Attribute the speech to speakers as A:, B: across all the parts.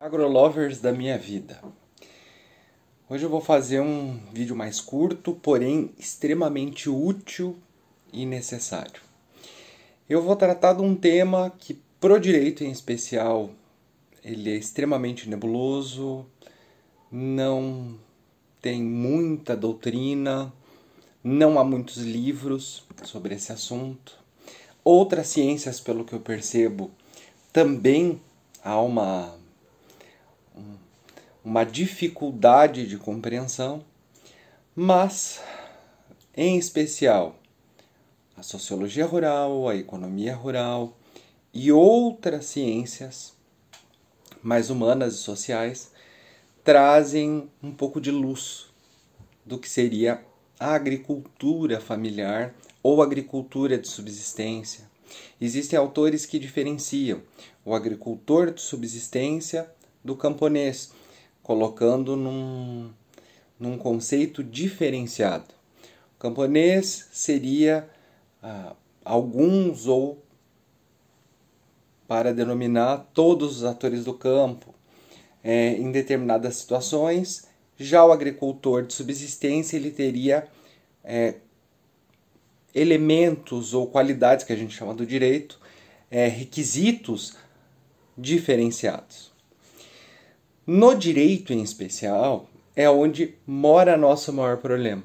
A: Agrolovers da minha vida. Hoje eu vou fazer um vídeo mais curto, porém extremamente útil e necessário. Eu vou tratar de um tema que, pro direito em especial, ele é extremamente nebuloso, não tem muita doutrina, não há muitos livros sobre esse assunto. Outras ciências, pelo que eu percebo, também há uma dificuldade de compreensão, mas, em especial, a sociologia rural, a economia rural e outras ciências mais humanas e sociais trazem um pouco de luz do que seria a agricultura familiar ou agricultura de subsistência. Existem autores que diferenciam o agricultor de subsistência do camponês, colocando num conceito diferenciado. O camponês seria alguns ou para denominar todos os atores do campo em determinadas situações. Já o agricultor de subsistência ele teria elementos ou qualidades que a gente chama do direito, requisitos diferenciados. No direito em especial é onde mora nosso maior problema,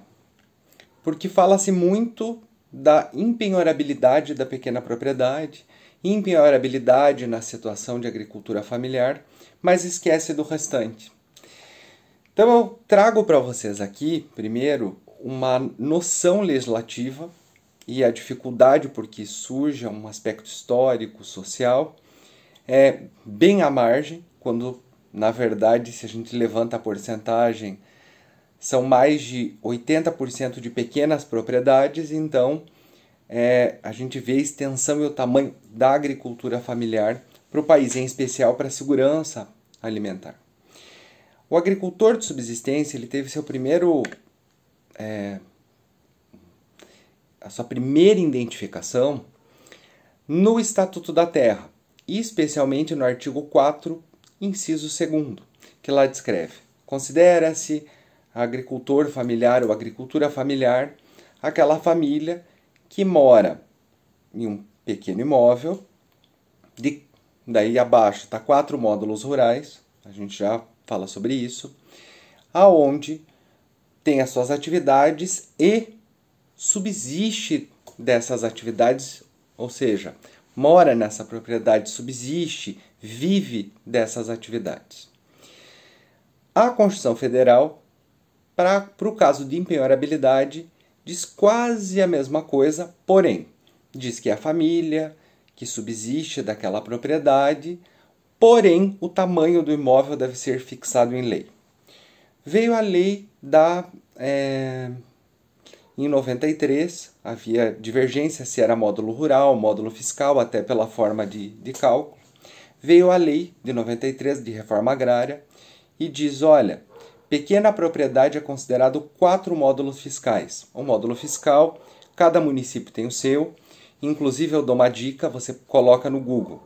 A: porque fala-se muito da impenhorabilidade da pequena propriedade, impenhorabilidade na situação de agricultura familiar, mas esquece do restante. Então eu trago para vocês aqui, primeiro, uma noção legislativa e a dificuldade porque surge um aspecto histórico, social, bem à margem, quando na verdade, se a gente levanta a porcentagem, são mais de 80% de pequenas propriedades, então a gente vê a extensão e o tamanho da agricultura familiar para o país, em especial para a segurança alimentar. O agricultor de subsistência ele teve a sua primeira identificação no Estatuto da Terra, e especialmente no artigo 4, inciso 2º, que lá descreve: considera-se agricultor familiar ou agricultura familiar aquela família que mora em um pequeno imóvel, daí abaixo está 4 módulos rurais, a gente já fala sobre isso, aonde tem as suas atividades e subsiste dessas atividades, ou seja, mora nessa propriedade, subsiste, vive dessas atividades. A Constituição Federal, para o caso de impenhorabilidade, diz quase a mesma coisa, porém, diz que é a família que subsiste daquela propriedade, porém, o tamanho do imóvel deve ser fixado em lei. Veio a lei em 93, havia divergência se era módulo rural, módulo fiscal, até pela forma de cálculo. Veio a lei de 93 de reforma agrária e diz, olha, pequena propriedade é considerado 4 módulos fiscais. O módulo fiscal, cada município tem o seu, inclusive eu dou uma dica, você coloca no Google,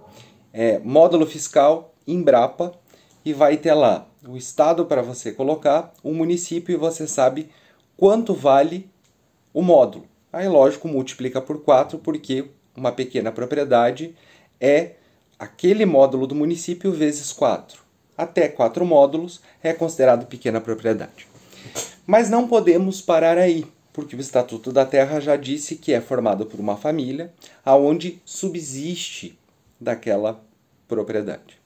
A: módulo fiscal, Embrapa, e vai ter lá o estado para você colocar, o município, e você sabe quanto vale o módulo. Aí, lógico, multiplica por 4, porque uma pequena propriedade é aquele módulo do município vezes 4. Até 4 módulos é considerado pequena propriedade. Mas não podemos parar aí, porque o Estatuto da Terra já disse que é formado por uma família, aonde subsiste daquela propriedade.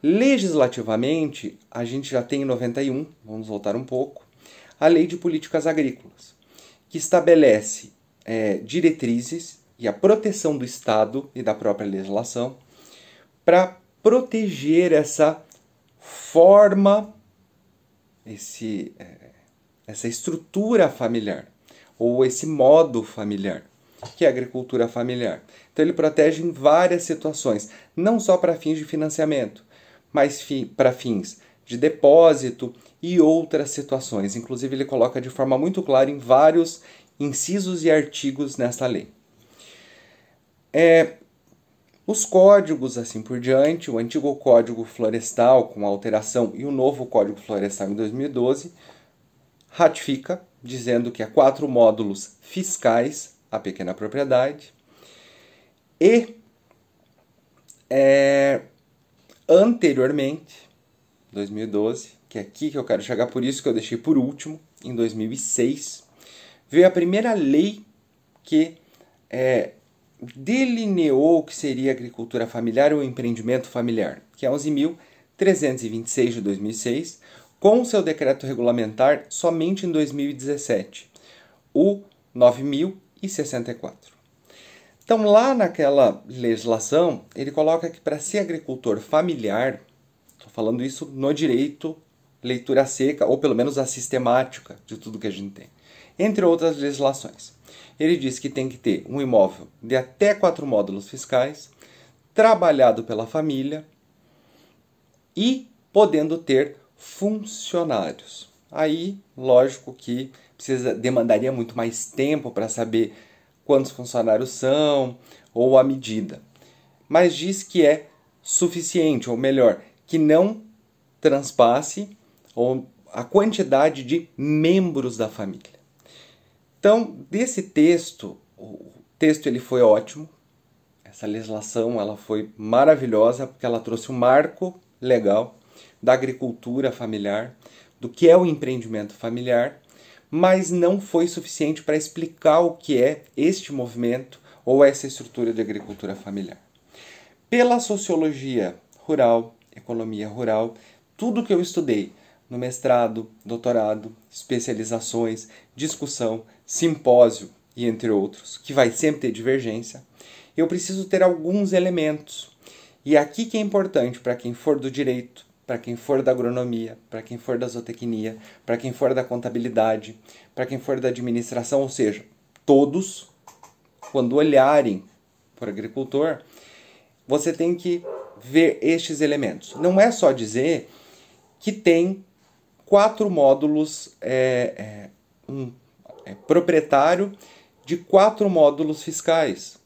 A: Legislativamente, a gente já tem em 91, vamos voltar um pouco, a Lei de Políticas Agrícolas, que estabelece diretrizes e a proteção do Estado e da própria legislação para proteger essa forma, essa estrutura familiar, ou esse modo familiar, que é a agricultura familiar. Então ele protege em várias situações, não só para fins de financiamento, mas para fins de depósito e outras situações. Inclusive ele coloca de forma muito clara em vários incisos e artigos nesta lei. Os códigos, assim por diante, o antigo Código Florestal com alteração e o novo Código Florestal em 2012, ratifica, dizendo que há 4 módulos fiscais à pequena propriedade. E, anteriormente, 2012, que é aqui que eu quero chegar, por isso que eu deixei por último, em 2006, veio a primeira lei que delineou o que seria agricultura familiar ou empreendimento familiar, que é 11.326 de 2006, com seu decreto regulamentar somente em 2017, o 9.064. Então, lá naquela legislação, ele coloca que para ser agricultor familiar, estou falando isso no direito, leitura seca, ou pelo menos a sistemática de tudo que a gente tem, entre outras legislações. Ele diz que tem que ter um imóvel de até 4 módulos fiscais, trabalhado pela família e podendo ter funcionários. Aí, lógico que demandaria muito mais tempo para saber quantos funcionários são ou a medida. Mas diz que é suficiente, ou melhor, que não transpasse a quantidade de membros da família. Então, desse texto, o texto ele foi ótimo. Essa legislação ela foi maravilhosa porque ela trouxe um marco legal da agricultura familiar, do que é o empreendimento familiar, mas não foi suficiente para explicar o que é este movimento ou essa estrutura de agricultura familiar. Pela sociologia rural, economia rural, tudo que eu estudei no mestrado, doutorado, especializações, discussão, simpósio e entre outros, que vai sempre ter divergência, eu preciso ter alguns elementos. E aqui que é importante para quem for do direito, para quem for da agronomia, para quem for da zootecnia, para quem for da contabilidade, para quem for da administração, ou seja, todos, quando olharem para o agricultor, você tem que ver estes elementos. Não é só dizer que tem 4 módulos, proprietário de 4 módulos fiscais,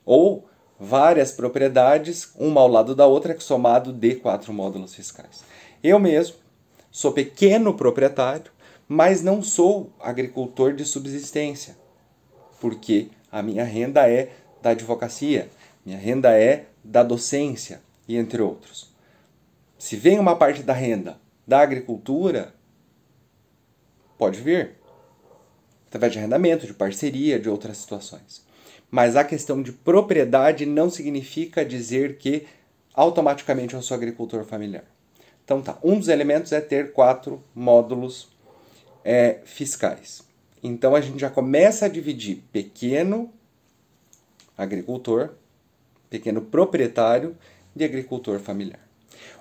A: ou várias propriedades, uma ao lado da outra, que somado dê 4 módulos fiscais. Eu mesmo sou pequeno proprietário, mas não sou agricultor de subsistência, porque a minha renda é da advocacia, minha renda é da docência, e entre outros. Se vem uma parte da renda da agricultura, pode vir, através de arrendamento, de parceria, de outras situações. Mas a questão de propriedade não significa dizer que automaticamente eu sou agricultor familiar. Então tá, um dos elementos é ter 4 módulos fiscais. Então a gente já começa a dividir pequeno agricultor, pequeno proprietário de agricultor familiar.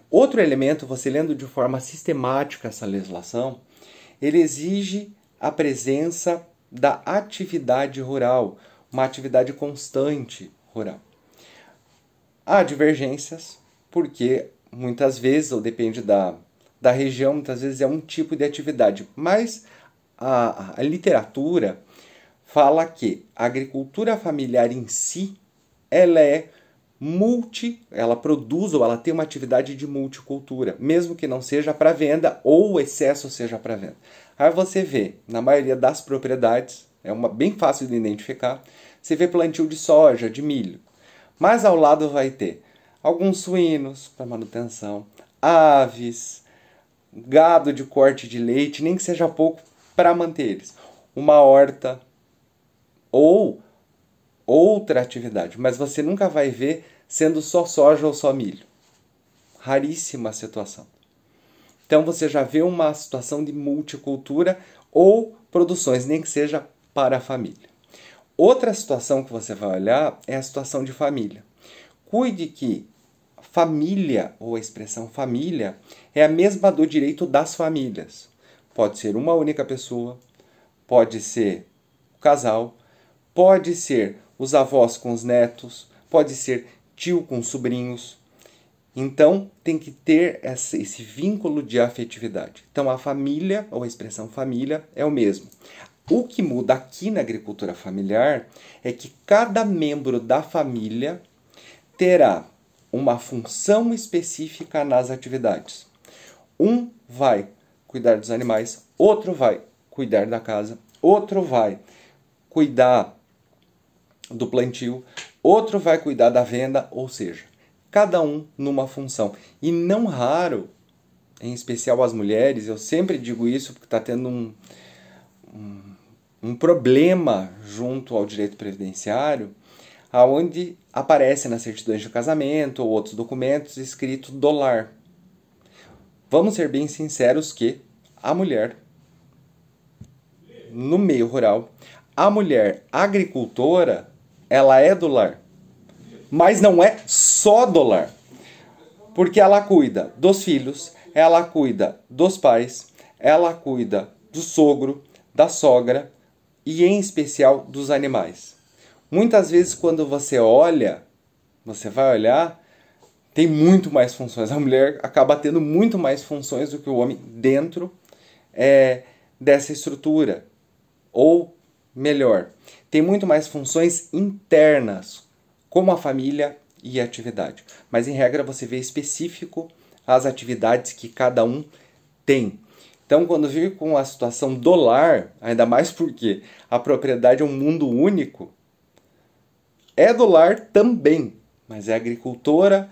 A: Outro elemento, você lendo de forma sistemática essa legislação, ele exige a presença da atividade rural, uma atividade constante rural. Há divergências, porque muitas vezes, ou depende da região, muitas vezes é um tipo de atividade, mas a literatura fala que a agricultura familiar em si, ela produz ou ela tem uma atividade de multicultura, mesmo que não seja para venda ou o excesso seja para venda. Aí você vê, na maioria das propriedades, bem fácil de identificar, você vê plantio de soja, de milho, mas ao lado vai ter alguns suínos para manutenção, aves, gado de corte de leite, nem que seja pouco para manter eles, uma horta ou outra atividade, mas você nunca vai ver sendo só soja ou só milho. Raríssima situação. Então você já vê uma situação de multicultura ou produções, nem que seja para a família. Outra situação que você vai olhar é a situação de família. Cuide que família, ou a expressão família, é a mesma do direito das famílias. Pode ser uma única pessoa, pode ser o casal, pode ser os avós com os netos, pode ser tio com sobrinhos. Então, tem que ter esse vínculo de afetividade. Então, a família, ou a expressão família, é o mesmo. O que muda aqui na agricultura familiar é que cada membro da família terá uma função específica nas atividades. Um vai cuidar dos animais, outro vai cuidar da casa, outro vai cuidar do plantio, outro vai cuidar da venda, ou seja, cada um numa função. E não raro, em especial as mulheres, eu sempre digo isso porque está tendo um problema junto ao direito previdenciário, aonde aparece nas certidões de casamento ou outros documentos escrito do lar. Vamos ser bem sinceros que a mulher, no meio rural, a mulher agricultora, ela é do lar. Mas não é só do lar. Porque ela cuida dos filhos, ela cuida dos pais, ela cuida do sogro, da sogra e, em especial, dos animais. Muitas vezes, quando você vai olhar, tem muito mais funções. A mulher acaba tendo muito mais funções do que o homem dentro dessa estrutura. Ou, melhor, tem muito mais funções internas, como a família e a atividade. Mas, em regra, você vê específico as atividades que cada um tem. Então, quando vir com a situação do lar, ainda mais porque a propriedade é um mundo único, é do lar também, mas é agricultora,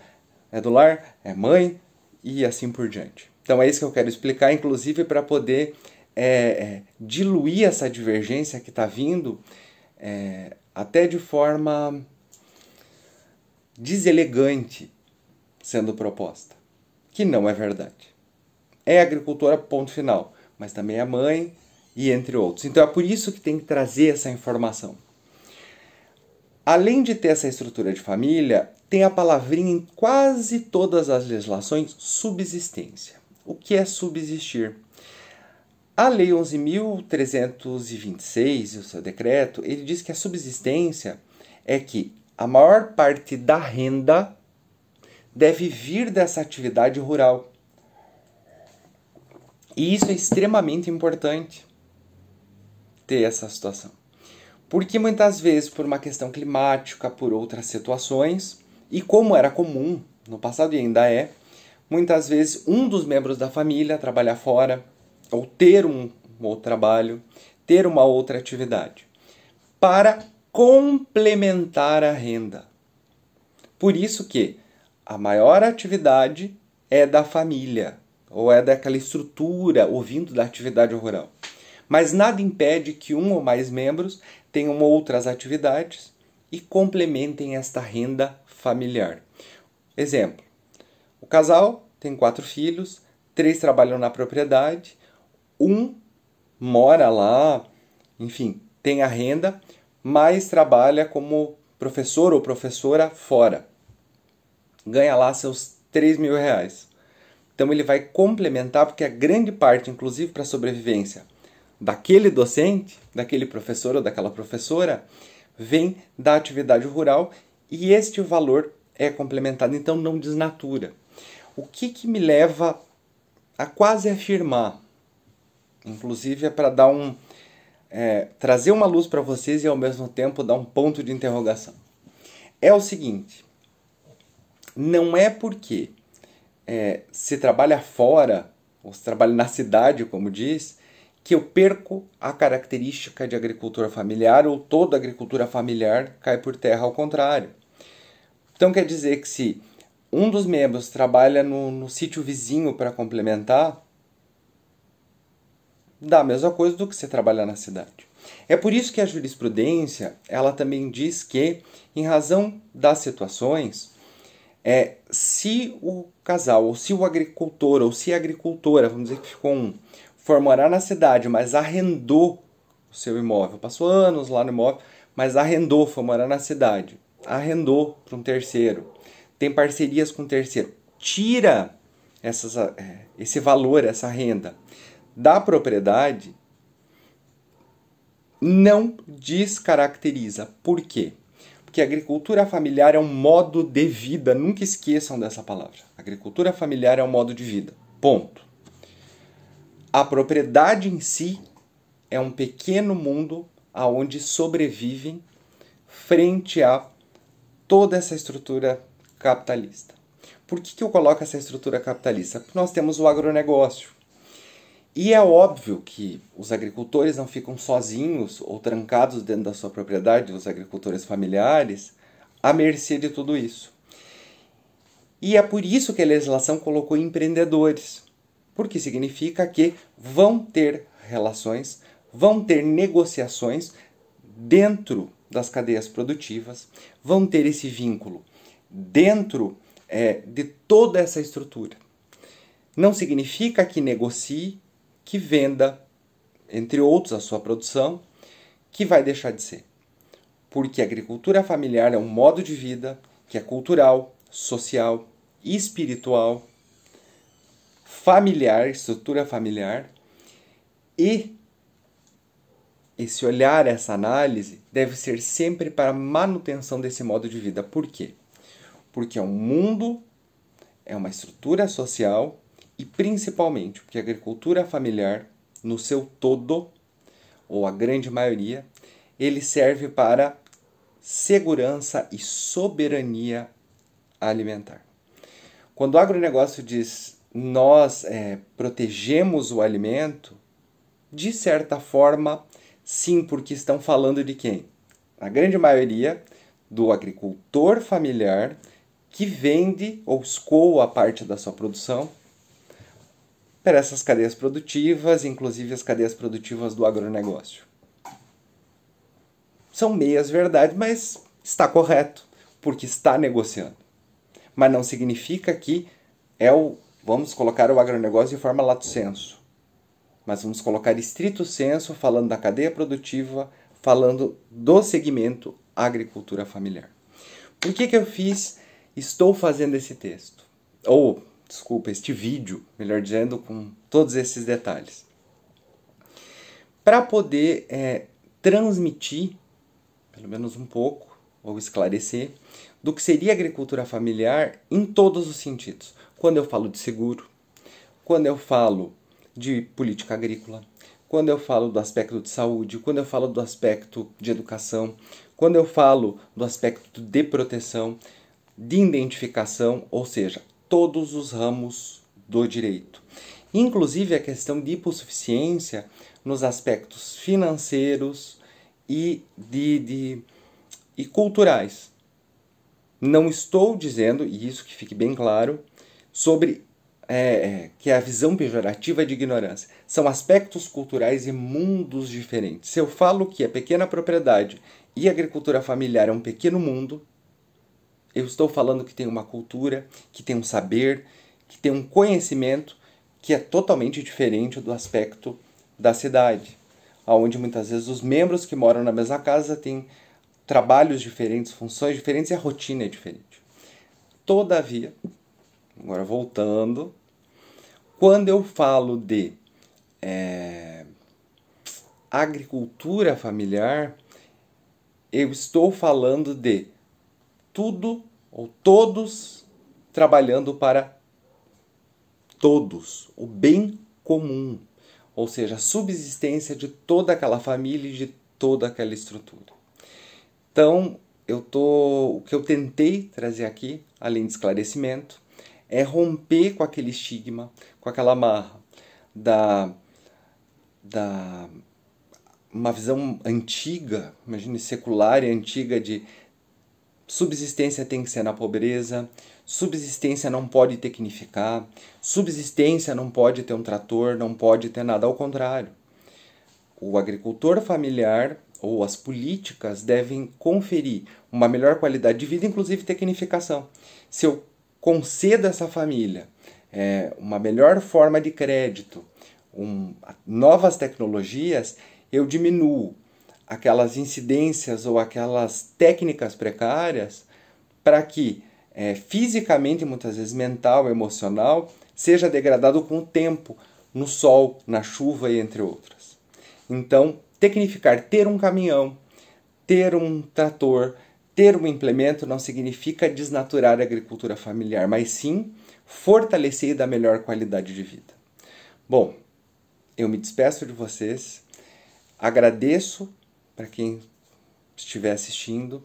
A: é do lar, é mãe e assim por diante. Então, é isso que eu quero explicar, inclusive para poder diluir essa divergência que está vindo até de forma deselegante sendo proposta, que não é verdade. É agricultora, ponto final, mas também é mãe e entre outros. Então é por isso que tem que trazer essa informação. Além de ter essa estrutura de família, tem a palavrinha em quase todas as legislações, subsistência. O que é subsistir? A Lei 11.326, o seu decreto, ele diz que a subsistência é que a maior parte da renda deve vir dessa atividade rural. E isso é extremamente importante, ter essa situação. Porque muitas vezes, por uma questão climática, por outras situações, e como era comum no passado e ainda é, muitas vezes um dos membros da família trabalhar fora, ou ter um outro trabalho, ter uma outra atividade, para complementar a renda. Por isso que a maior atividade é da família, ou é daquela estrutura, ou vindo da atividade rural. Mas nada impede que um ou mais membros tenham outras atividades e complementem esta renda familiar. Exemplo, o casal tem 4 filhos, 3 trabalham na propriedade, um mora lá, enfim, tem a renda, mas trabalha como professor ou professora fora. Ganha lá seus 3 mil reais. Então ele vai complementar, porque a grande parte, inclusive para a sobrevivência daquele docente, daquele professor ou daquela professora, vem da atividade rural e este valor é complementado, então não desnatura. O que me leva a quase afirmar, inclusive é para dar trazer uma luz para vocês e ao mesmo tempo dar um ponto de interrogação. É o seguinte, não é porque se trabalha fora, ou se trabalha na cidade, como diz, que eu perco a característica de agricultura familiar ou toda agricultura familiar cai por terra, ao contrário. Então quer dizer que se um dos membros trabalha no sítio vizinho para complementar, dá a mesma coisa do que você trabalhar na cidade. É por isso que a jurisprudência ela também diz que, em razão das situações, se o casal, ou se o agricultor, ou se a agricultora, vamos dizer que ficou for morar na cidade, mas arrendou o seu imóvel, passou anos lá no imóvel, mas arrendou, foi morar na cidade, arrendou para um terceiro, tem parcerias com um terceiro, tira esse valor, essa renda da propriedade, não descaracteriza. Por quê? Porque a agricultura familiar é um modo de vida, nunca esqueçam dessa palavra. A agricultura familiar é um modo de vida, ponto. A propriedade em si é um pequeno mundo onde sobrevivem frente a toda essa estrutura capitalista. Por que eu coloco essa estrutura capitalista? Porque nós temos o agronegócio. E é óbvio que os agricultores não ficam sozinhos ou trancados dentro da sua propriedade, os agricultores familiares, à mercê de tudo isso. E é por isso que a legislação colocou empreendedores, porque significa que vão ter relações, vão ter negociações dentro das cadeias produtivas, vão ter esse vínculo dentro de toda essa estrutura. Não significa que negocie, que venda, entre outros, a sua produção, que vai deixar de ser. Porque a agricultura familiar é um modo de vida que é cultural, social, espiritual, familiar, estrutura familiar, e esse olhar, essa análise, deve ser sempre para a manutenção desse modo de vida. Por quê? Porque é um mundo, é uma estrutura social e principalmente porque a agricultura familiar, no seu todo, ou a grande maioria, ele serve para segurança e soberania alimentar. Quando o agronegócio diz nós protegemos o alimento, de certa forma, sim, porque estão falando de quem? A grande maioria do agricultor familiar que vende ou escoa a parte da sua produção para essas cadeias produtivas, inclusive as cadeias produtivas do agronegócio. São meias verdades, mas está correto, porque está negociando. Mas não significa que vamos colocar o agronegócio de forma lato sensu. Mas vamos colocar estrito sensu, falando da cadeia produtiva, falando do segmento agricultura familiar. Por que estou fazendo esse texto? Este vídeo, melhor dizendo, com todos esses detalhes. Para poder transmitir, pelo menos um pouco, ou esclarecer, do que seria agricultura familiar em todos os sentidos. Quando eu falo de seguro, quando eu falo de política agrícola, quando eu falo do aspecto de saúde, quando eu falo do aspecto de educação, quando eu falo do aspecto de proteção, de identificação, ou seja, todos os ramos do direito. Inclusive a questão de hipossuficiência nos aspectos financeiros e culturais. Não estou dizendo, e isso que fique bem claro, sobre que a visão pejorativa é de ignorância. São aspectos culturais e mundos diferentes. Se eu falo que a pequena propriedade e a agricultura familiar é um pequeno mundo, eu estou falando que tem uma cultura, que tem um saber, que tem um conhecimento que é totalmente diferente do aspecto da cidade, onde muitas vezes os membros que moram na mesma casa têm trabalhos diferentes, funções diferentes e a rotina é diferente. Todavia, agora voltando, quando eu falo de agricultura familiar, eu estou falando de tudo ou todos trabalhando para todos, o bem comum, ou seja, a subsistência de toda aquela família e de toda aquela estrutura. Então, o que eu tentei trazer aqui, além de esclarecimento, é romper com aquele estigma, com aquela amarra uma visão antiga, imagine secular e antiga de subsistência tem que ser na pobreza, subsistência não pode tecnificar, subsistência não pode ter um trator, não pode ter nada, ao contrário. O agricultor familiar ou as políticas devem conferir uma melhor qualidade de vida, inclusive tecnificação. Se eu concedo a essa família uma melhor forma de crédito, novas tecnologias, eu diminuo aquelas incidências ou aquelas técnicas precárias para que fisicamente, muitas vezes mental, emocional, seja degradado com o tempo, no sol, na chuva e entre outras. Então, tecnificar, ter um caminhão, ter um trator, ter um implemento não significa desnaturar a agricultura familiar, mas sim fortalecer e dar melhor qualidade de vida. Bom, eu me despeço de vocês, agradeço para quem estiver assistindo,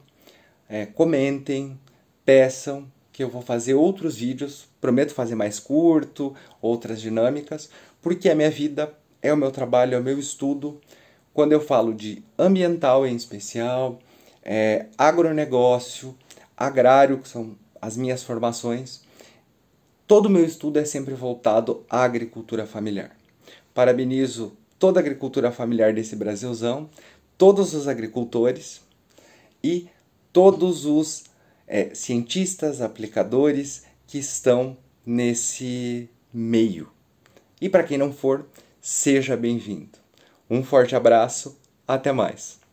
A: comentem, peçam que eu vou fazer outros vídeos, prometo fazer mais curto, outras dinâmicas, porque a minha vida é o meu trabalho, é o meu estudo. Quando eu falo de ambiental em especial, agronegócio, agrário, que são as minhas formações, todo o meu estudo é sempre voltado à agricultura familiar. Parabenizo toda a agricultura familiar desse Brasilzão, todos os agricultores e todos os cientistas, aplicadores que estão nesse meio. E para quem não for, seja bem-vindo. Um forte abraço, até mais!